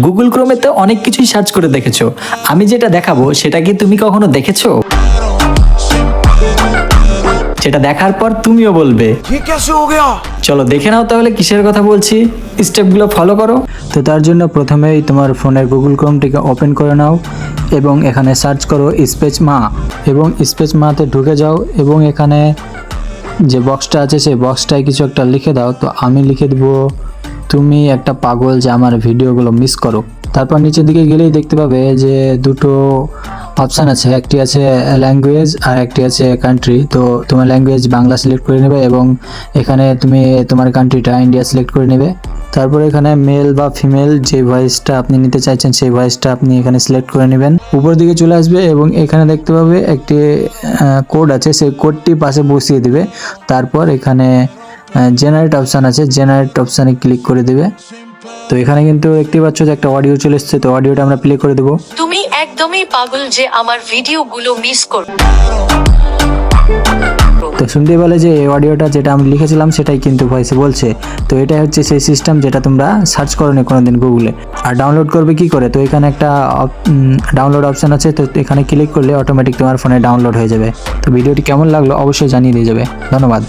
Google ক্রোমে তো অনেক কিছুই সার্চ করে দেখেছো, আমি যেটা দেখাবো সেটা কি তুমি কখনো দেখেছো? সেটা দেখার পর তুমিও বলবে চলো দেখে নাও তাহলে কিসের কথা বলছি, স্টেপগুলো ফলো করো। তো তার জন্য প্রথমেই তোমার ফোনের গুগল ক্রোমটিকে ওপেন করে নাও এবং এখানে সার্চ করো স্পেস মা, এবং স্পেস মাতে ঢুকে যাও এবং এখানে যে বক্সটা আছে সেই বক্সটায় কিছু একটা লিখে দাও। তো আমি লিখে দেবো তুমি একটা পাগল যে আমার ভিডিওগুলো মিস করো। তারপর নিচের দিকে গেলেই দেখতে পাবে যে দুটো অপশান আছে, একটি আছে ল্যাঙ্গুয়েজ আর একটি আছে কান্ট্রি। তো তোমার ল্যাঙ্গুয়েজ বাংলা সিলেক্ট করে নেবে এবং এখানে তুমি তোমার কান্ট্রিটা ইন্ডিয়া সিলেক্ট করে নেবে। তারপর এখানে মেল বা ফিমেল যে ভয়েসটা আপনি নিতে চাইছেন সেই ভয়েসটা আপনি এখানে সিলেক্ট করে নেবেন। উপর দিকে চলে আসবে এবং এখানে দেখতে পাবে একটি কোড আছে, সেই কোডটি পাশে বসিয়ে দিবে। তারপর এখানে জেনারেট অপশান আছে, জেনারেট অপশানে ক্লিক করে দেবে। তো এখানে কিন্তু দেখতে পাচ্ছ যে একটা অডিও চলে এসেছে, তো অডিওটা আমরা প্লে করে দেবো। তুমি একদমই পাগল যে আমার ভিডিওগুলো মিস করো। তো শুনতে পেলে যে এই অডিওটা যেটা আমি লিখেছিলাম সেটাই কিন্তু ভয়েসে বলছে। তো এটাই হচ্ছে সেই সিস্টেম যেটা তোমরা সার্চ করোনি কোনোদিন গুগলে। আর ডাউনলোড করবে কি করে, তো এখানে একটা ডাউনলোড অপশান আছে, তো এখানে ক্লিক করলে অটোমেটিক তোমার ফোনে ডাউনলোড হয়ে যাবে। তো ভিডিওটি কেমন লাগলো অবশ্যই জানিয়ে দিয়ে যাবে। ধন্যবাদ।